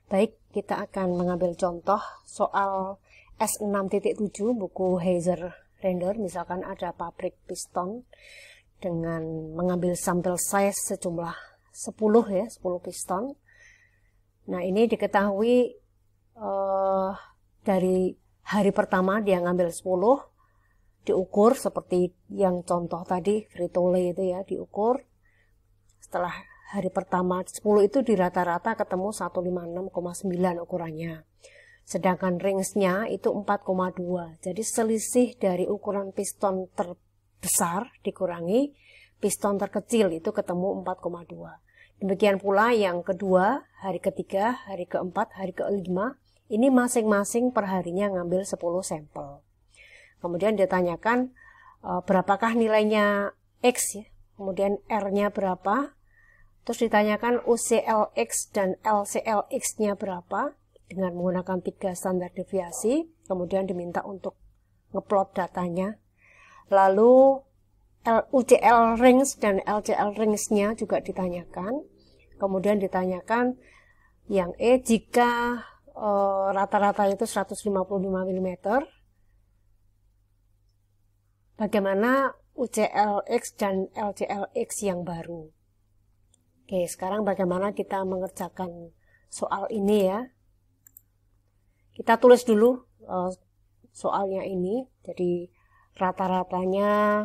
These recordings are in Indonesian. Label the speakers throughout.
Speaker 1: Baik, kita akan mengambil contoh soal S6.7 buku Heiser Render. Misalkan ada pabrik piston dengan mengambil sampel size sejumlah 10 ya, 10 piston. Nah, ini diketahui dari hari pertama dia ngambil 10, diukur seperti yang contoh tadi, Fritole itu ya, diukur. Setelah hari pertama 10 itu di rata-rata ketemu 156,9 ukurannya. Sedangkan range-nya itu 4,2. Jadi selisih dari ukuran piston terbesar dikurangi piston terkecil itu ketemu 4,2. Demikian pula yang kedua, hari ketiga, hari keempat, hari kelima, ini masing-masing per harinya ngambil 10 sampel. Kemudian ditanyakan berapakah nilainya X ya, kemudian R-nya berapa, terus ditanyakan UCLX dan LCLX-nya berapa dengan menggunakan 3 standar deviasi, kemudian diminta untuk ngeplot datanya. Lalu UCL range dan LCL range-nya juga ditanyakan. Kemudian ditanyakan yang E, jika rata-rata itu 155 mm, bagaimana UCLX dan LCLX yang baru. Oke, sekarang bagaimana kita mengerjakan soal ini ya. Kita tulis dulu soalnya ini. Jadi rata-ratanya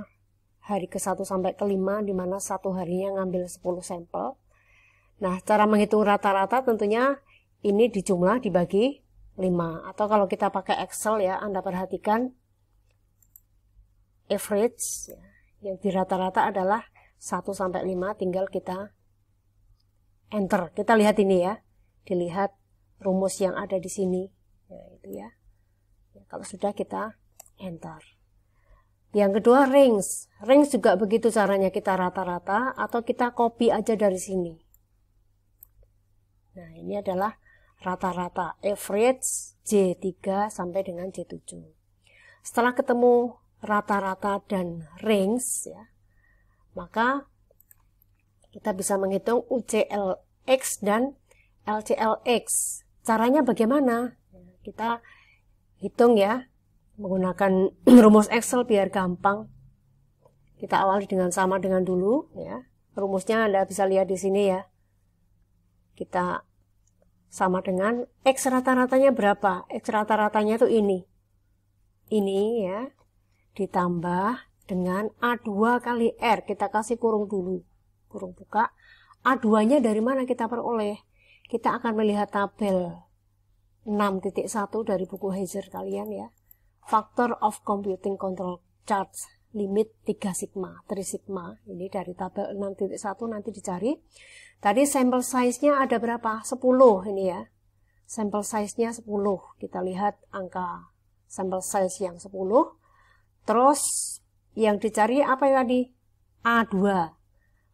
Speaker 1: hari ke-1 sampai ke-5, di mana satu harinya ngambil 10 sampel. Nah, cara menghitung rata-rata tentunya ini dijumlah dibagi 5. Atau kalau kita pakai Excel ya, Anda perhatikan average ya, yang di rata-rata adalah 1 sampai 5, tinggal kita enter. Kita lihat ini ya, dilihat rumus yang ada di sini. Ya, itu ya. Kalau sudah kita enter. Yang kedua range. Range juga begitu caranya, kita rata-rata atau kita copy aja dari sini. Nah, ini adalah rata-rata, average J3 sampai dengan J7. Setelah ketemu rata-rata dan range ya, maka kita bisa menghitung UCLX dan LCLX. Caranya bagaimana? Kita hitung ya, menggunakan rumus Excel biar gampang. Kita awali dengan sama dengan dulu ya. Rumusnya Anda bisa lihat di sini ya. Kita sama dengan X rata-ratanya berapa? X rata-ratanya itu ini. Ini ya, ditambah dengan A2 kali R. Kita kasih kurung dulu. Kurung buka. A2-nya dari mana kita peroleh? Kita akan melihat tabel 6.1 dari buku Heiser kalian ya. Factor of computing control charge limit 3 sigma, 3 sigma. Ini dari tabel 6.1 nanti dicari. Tadi sampel size-nya ada berapa? 10 ini ya. Sampel size-nya 10. Kita lihat angka sampel size yang 10. Terus yang dicari apa tadi? A2.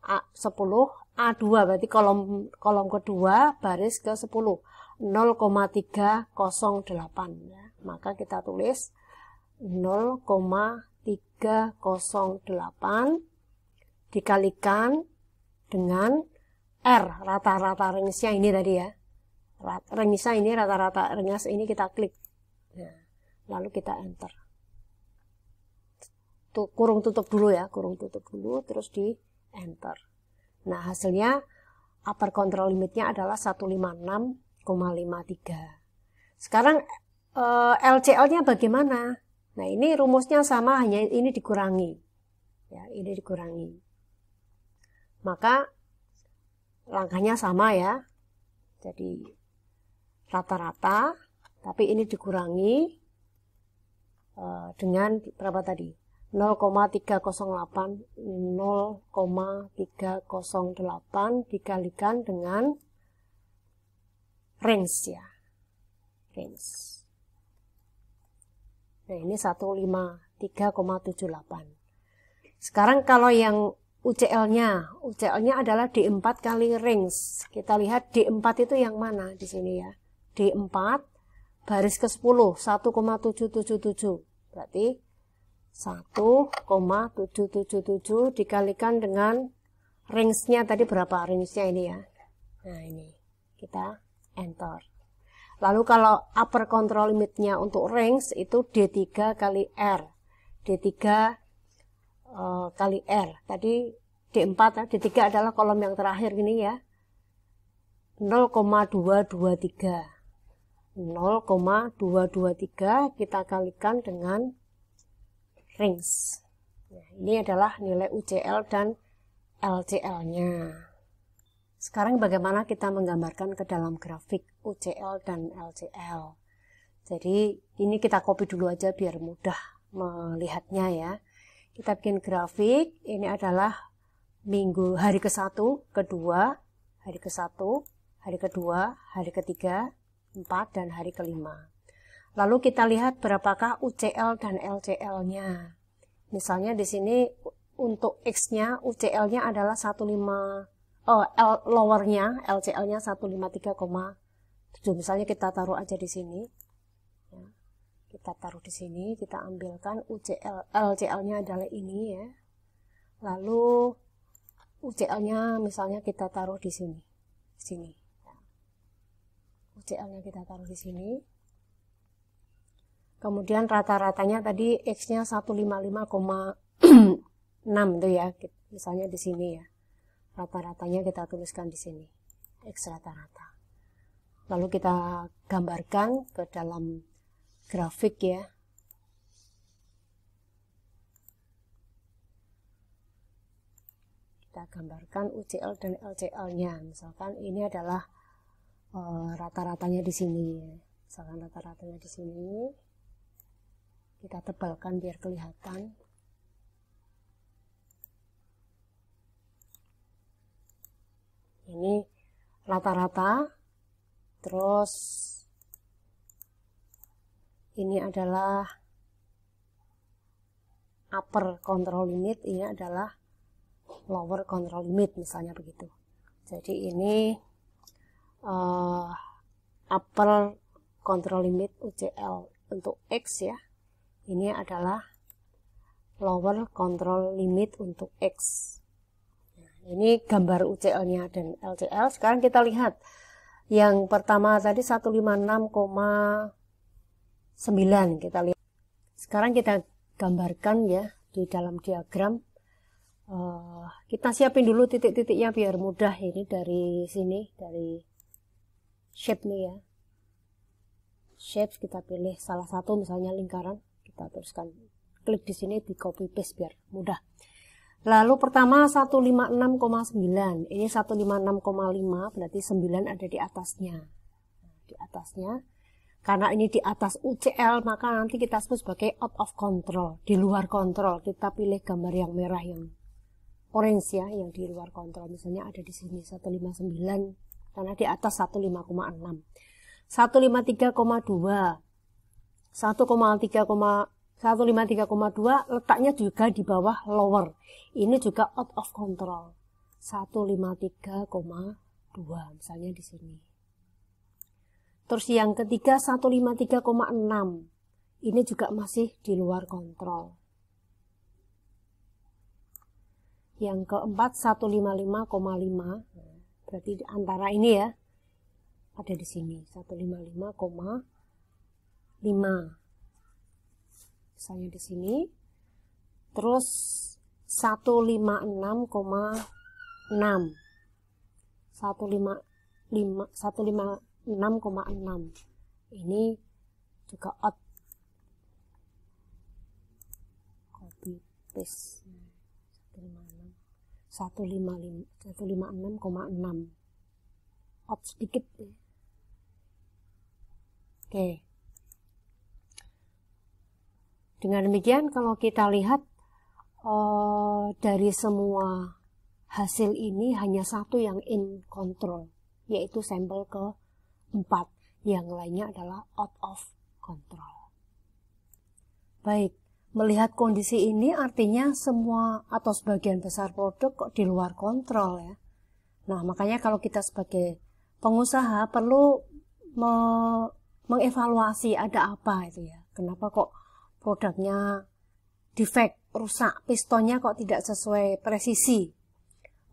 Speaker 1: A10, A2 berarti kolom kedua baris ke 10. 0,308 ya. Maka kita tulis 0,308 dikalikan dengan R, rata-rata range-nya ini tadi ya. Range-nya ini, rata-rata range ini kita klik. Nah, lalu kita enter. Kurung tutup dulu ya, kurung tutup dulu, terus di enter. Nah, hasilnya upper control limitnya adalah 156,53. Sekarang LCL-nya bagaimana? Nah, ini rumusnya sama, hanya ini dikurangi. Ya, ini dikurangi. Maka langkahnya sama ya. Jadi rata-rata, tapi ini dikurangi dengan berapa tadi? 0,308 dikalikan dengan range ya. Range. Nah, ini 153,78. Sekarang kalau yang UCL-nya adalah D4 kali range. Kita lihat D4 itu yang mana di sini ya. D4 baris ke 10, 1,777. Berarti 1,777 dikalikan dengan range-nya tadi berapa? Range-nya ini ya. Nah, ini kita enter. Lalu kalau upper control limitnya untuk range itu D3 kali R. D3 kali R. Tadi D4, D3 adalah kolom yang terakhir ini ya. 0,223. 0,223 kita kalikan dengan range. Nah, ini adalah nilai UCL dan LCL-nya. Sekarang bagaimana kita menggambarkan ke dalam grafik UCL dan LCL. Jadi ini kita copy dulu aja biar mudah melihatnya ya. Kita bikin grafik, ini adalah hari ke-1, kedua, hari ke-1, hari kedua, hari ketiga, 4, dan hari ke-5. Lalu kita lihat berapakah UCL dan LCL-nya. Misalnya di sini untuk X-nya, UCL-nya adalah 15, lower-nya, LCL-nya 153,7. Misalnya kita taruh aja di sini. Ya. Kita taruh di sini, kita ambilkan UCL, LCL-nya adalah ini ya. Lalu UCL-nya misalnya kita taruh di sini. UCL-nya kita taruh di sini. Kemudian rata-ratanya tadi X-nya 155,6 itu ya. Misalnya di sini ya. Rata-ratanya kita tuliskan di sini. X rata-rata. Lalu kita gambarkan ke dalam grafik ya. Kita gambarkan UCL dan LCL-nya. Misalkan ini adalah rata-ratanya di sini. Misalkan rata-ratanya di sini. Kita tebalkan biar kelihatan. Ini rata-rata. Terus ini adalah upper control limit, ini adalah lower control limit, misalnya begitu. Jadi ini upper control limit UCL untuk X ya. Ini adalah lower control limit untuk X. Nah, ini gambar UCL-nya dan LCL. Sekarang kita lihat yang pertama tadi 156,9 kita lihat. Sekarang kita gambarkan ya di dalam diagram. Kita siapin dulu titik-titiknya biar mudah ini dari sini, dari shape nih ya. Shape kita pilih salah satu misalnya lingkaran, kita teruskan klik di sini di copy paste biar mudah. Lalu pertama 156,9, ini 156,5 berarti 9 ada di atasnya. Nah, di atasnya. Karena ini di atas UCL maka nanti kita sebut sebagai out of control, di luar kontrol. Kita pilih gambar yang merah yang orange ya, yang di luar kontrol. Misalnya ada di sini 159 karena di atas 105,6. 153,2. 153,2 letaknya juga di bawah lower. Ini juga out of control. 153,2 misalnya di sini. Terus yang ketiga 153,6. Ini juga masih di luar kontrol. Yang keempat 155,5. Berarti antara ini ya. Ada di sini 155,5. Misalnya di sini. Terus 156,6. 156,6. Ini juga out. Copy paste. 156,6. Out sedikit. Oke. Dengan demikian kalau kita lihat dari semua hasil ini hanya satu yang in control, yaitu sampel ke-4. Yang lainnya adalah out of control. Baik, melihat kondisi ini artinya semua atau sebagian besar produk kok di luar kontrol ya. Nah, makanya kalau kita sebagai pengusaha perlu mengevaluasi ada apa itu ya. Kenapa kok produknya defect, rusak, pistonnya kok tidak sesuai presisi.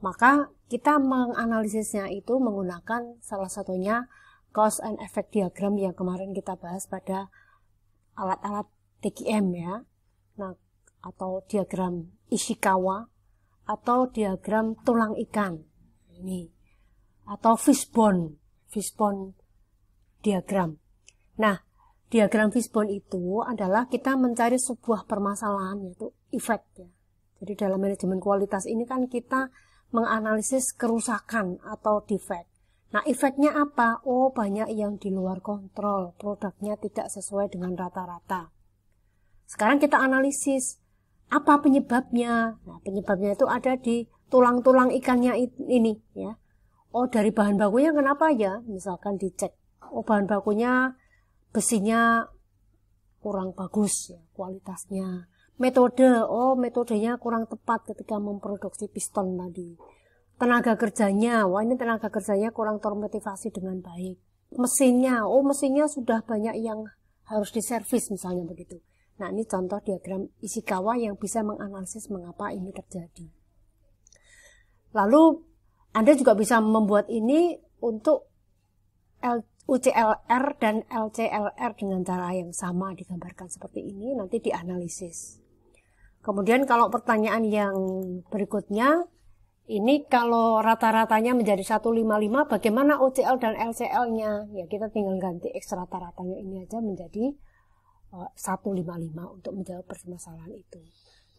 Speaker 1: Maka kita menganalisisnya itu menggunakan salah satunya cause and effect diagram yang kemarin kita bahas pada alat-alat TGM ya. Nah, atau diagram Ishikawa atau diagram tulang ikan. Ini. Atau fishbone diagram. Nah, diagram fishbone itu adalah kita mencari sebuah permasalahan yaitu efek ya. Jadi dalam manajemen kualitas ini kan kita menganalisis kerusakan atau defect. Nah, efeknya apa? Oh, banyak yang di luar kontrol, produknya tidak sesuai dengan rata-rata. Sekarang kita analisis apa penyebabnya. Nah, penyebabnya itu ada di tulang-tulang ikannya ini ya. Oh, dari bahan bakunya kenapa ya? Misalkan dicek. Oh, bahan bakunya besinya kurang bagus ya kualitasnya. Metodenya kurang tepat ketika memproduksi piston tadi. Tenaga kerjanya, ini tenaga kerjanya kurang termotivasi dengan baik. Mesinnya sudah banyak yang harus diservis misalnya begitu. Nah, ini contoh diagram Ishikawa yang bisa menganalisis mengapa ini terjadi. Lalu, Anda juga bisa membuat ini untuk UCLR dan LCLR dengan cara yang sama digambarkan seperti ini, nanti dianalisis. Kemudian kalau pertanyaan yang berikutnya, ini kalau rata-ratanya menjadi 155, bagaimana UCL dan LCL-nya? Ya, kita tinggal ganti X rata-ratanya ini aja menjadi 155 untuk menjawab permasalahan itu.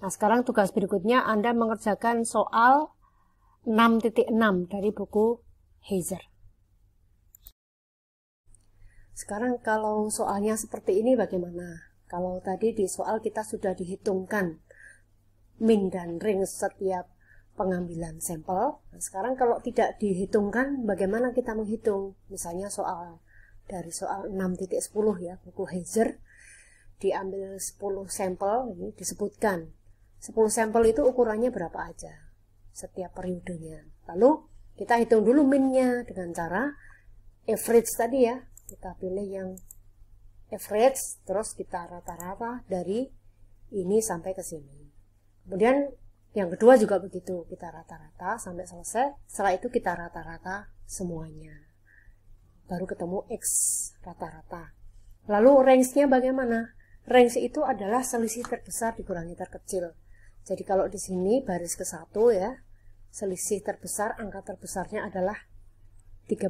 Speaker 1: Nah, sekarang tugas berikutnya Anda mengerjakan soal 6.6 dari buku Heiser. Sekarang kalau soalnya seperti ini bagaimana? Kalau tadi di soal kita sudah dihitungkan min dan range setiap pengambilan sampel. Nah, sekarang kalau tidak dihitungkan, bagaimana kita menghitung? Misalnya dari soal 6.10 ya, buku Heiser, diambil 10 sampel, ini disebutkan. 10 sampel itu ukurannya berapa aja setiap periodenya. Lalu kita hitung dulu minnya dengan cara average tadi ya. Kita pilih yang average, terus kita rata-rata dari ini sampai ke sini. Kemudian yang kedua juga begitu, kita rata-rata sampai selesai. Setelah itu kita rata-rata semuanya. Baru ketemu X rata-rata. Lalu range-nya bagaimana? Range itu adalah selisih terbesar dikurangi terkecil. Jadi kalau di sini baris ke-1 ya, selisih terbesar, angka terbesarnya adalah 13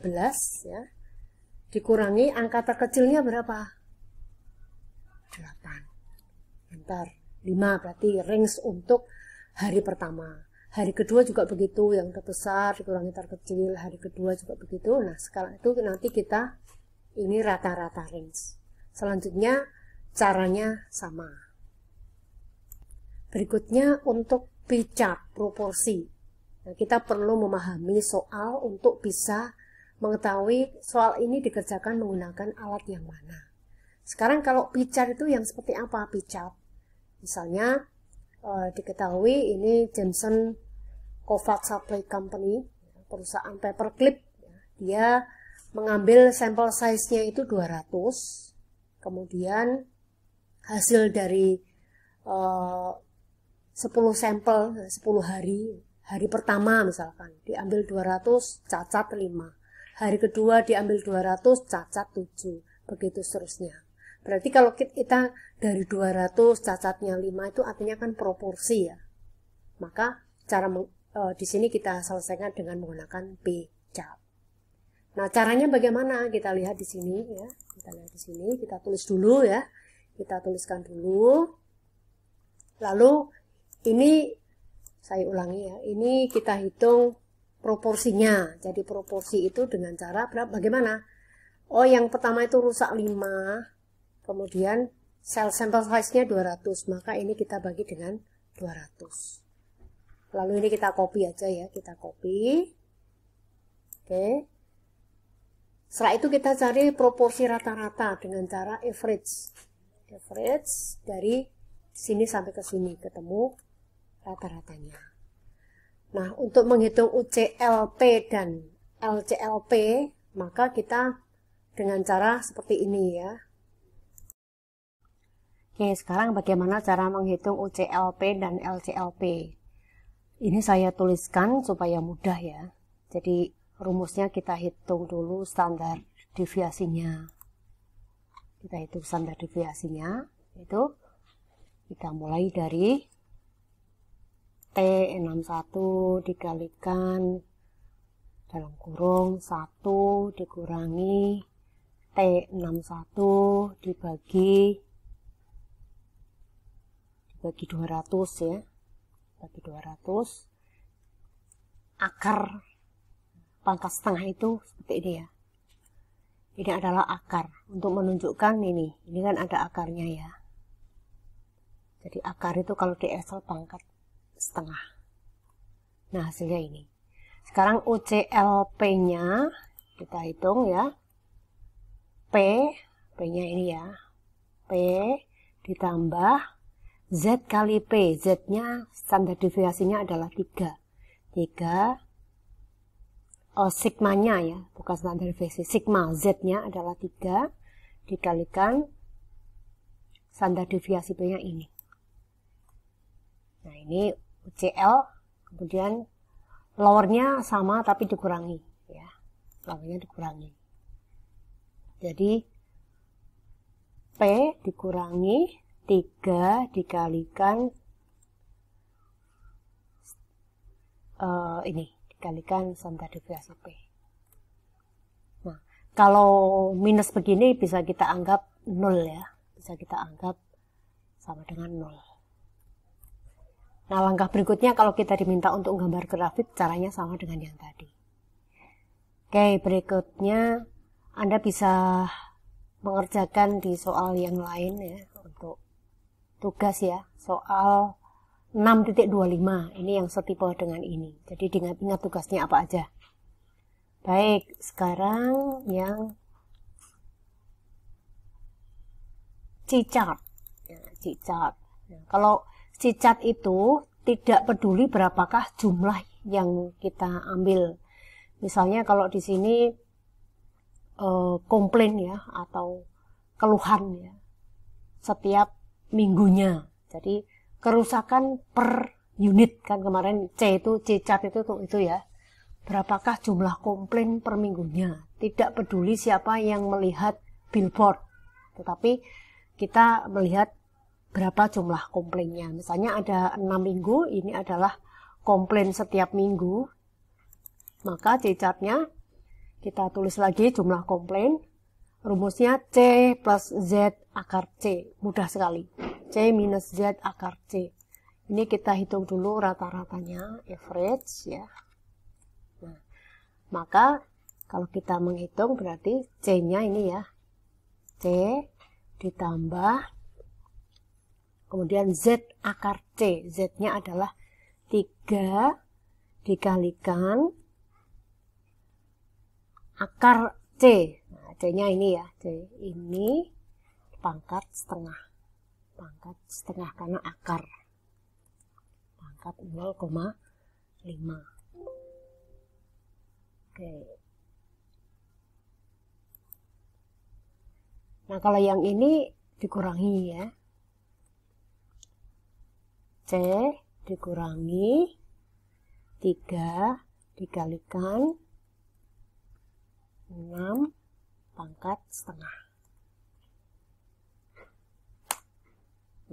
Speaker 1: ya. Dikurangi angka terkecilnya berapa? 8. Bentar, 5 berarti range untuk hari pertama. Hari kedua juga begitu, yang terbesar dikurangi terkecil, hari kedua juga begitu. Nah, sekarang itu nanti kita ini rata-rata range. Selanjutnya caranya sama. Berikutnya untuk pickup proporsi. Nah, kita perlu memahami soal untuk bisa mengetahui soal ini dikerjakan menggunakan alat yang mana. Sekarang kalau pickup itu yang seperti apa pickup? Misalnya diketahui ini Johnson Kovacs Supply Company, perusahaan paperclip. Dia mengambil sampel size-nya itu 200. Kemudian hasil dari 10 sampel 10 hari pertama misalkan diambil 200, cacat 5. Hari kedua diambil 200, cacat 7. Begitu seterusnya. Berarti kalau kita dari 200 cacatnya 5 itu artinya kan proporsi ya. Maka cara di sini kita selesaikan dengan menggunakan pickup. Nah, caranya bagaimana? Kita lihat di sini ya. Kita lihat di sini, kita tulis dulu ya. Kita tuliskan dulu. Lalu ini saya ulangi ya. Ini kita hitung proporsinya. Jadi proporsi itu dengan cara bagaimana? Oh, yang pertama itu rusak 5. Kemudian sampel size-nya 200. Maka ini kita bagi dengan 200. Lalu ini kita copy aja ya. Kita copy. Oke. Setelah itu kita cari proporsi rata-rata dengan cara average. Average dari sini sampai ke sini ketemu rata-ratanya. Nah, untuk menghitung UCLP dan LCLP, maka kita dengan cara seperti ini ya. Oke, sekarang bagaimana cara menghitung UCLP dan LCLP? Ini saya tuliskan supaya mudah ya. Jadi rumusnya kita hitung dulu standar deviasinya. Kita hitung standar deviasinya, itu kita mulai dari T61 dikalikan dalam kurung 1 dikurangi T61 dibagi 200 ya. Bagi 200, akar pangkat setengah itu seperti ini ya. Ini adalah akar untuk menunjukkan ini kan ada akarnya ya. Jadi akar itu kalau di Excel pangkat setengah. Nah hasilnya ini. Sekarang UCLP-nya kita hitung ya. P-nya ini ya. P ditambah Z kali P. Z-nya standar deviasinya adalah 3. Sigmanya ya, bukan standar deviasi. Sigma Z-nya adalah 3 dikalikan standar deviasi P-nya ini. Nah ini UCL, kemudian lowernya sama tapi dikurangi ya. Lowernya dikurangi. Jadi P dikurangi 3 dikalikan ini dikalikan standar deviasi P. Nah, kalau minus begini bisa kita anggap 0 ya. Bisa kita anggap sama dengan 0. Nah, langkah berikutnya kalau kita diminta untuk gambar grafik, caranya sama dengan yang tadi. Oke, berikutnya Anda bisa mengerjakan di soal yang lain ya, untuk tugas ya, soal 6.25, ini yang setipe dengan ini. Jadi ingat tugasnya apa aja. Baik, sekarang yang C-chart. Ya, C-chart. Nah, kalau C-chart itu tidak peduli berapakah jumlah yang kita ambil. Misalnya kalau di sini komplain ya, atau keluhan ya, setiap minggunya. Jadi kerusakan per unit kan kemarin C-chart itu ya. Berapakah jumlah komplain per minggunya? Tidak peduli siapa yang melihat billboard, tetapi kita melihat berapa jumlah komplainnya. Misalnya ada 6 minggu, ini adalah komplain setiap minggu. Maka C-chartnya kita tulis lagi jumlah komplain. Rumusnya C plus Z akar C. Mudah sekali. C minus Z akar C. Ini kita hitung dulu rata-ratanya, average ya. Nah, maka kalau kita menghitung berarti C-nya ini ya. C ditambah kemudian Z akar C. Z-nya adalah 3 dikalikan akar C. Nah, C-nya ini ya. C ini pangkat setengah. Pangkat setengah karena akar. Pangkat 0,5. Oke. Nah, kalau yang ini dikurangi ya. C dikurangi 3 dikalikan 6 pangkat setengah.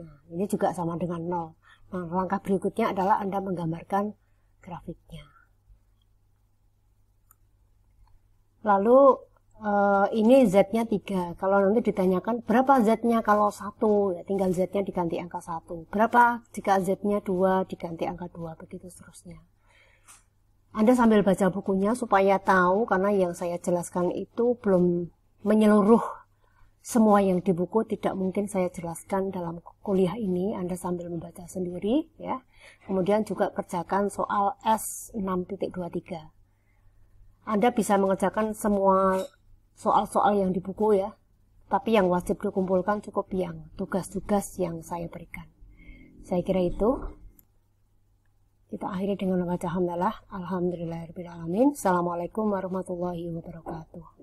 Speaker 1: Nah, ini juga sama dengan 0. Nah, langkah berikutnya adalah Anda menggambarkan grafiknya. Lalu ini Z-nya 3. Kalau nanti ditanyakan berapa Z-nya kalau 1, ya tinggal Z-nya diganti angka 1. Berapa jika Z-nya 2 diganti angka 2, begitu seterusnya. Anda sambil baca bukunya supaya tahu, karena yang saya jelaskan itu belum menyeluruh semua yang di buku, tidak mungkin saya jelaskan dalam kuliah ini. Anda sambil membaca sendiri ya. Kemudian juga kerjakan soal S6.23. Anda bisa mengerjakan semua soal-soal yang di buku ya. Tapi yang wajib dikumpulkan cukup yang tugas-tugas yang saya berikan. Saya kira itu. Kita akhiri dengan membaca hamdalah. Alhamdulillahirrahmanirrahim. Assalamualaikum warahmatullahi wabarakatuh.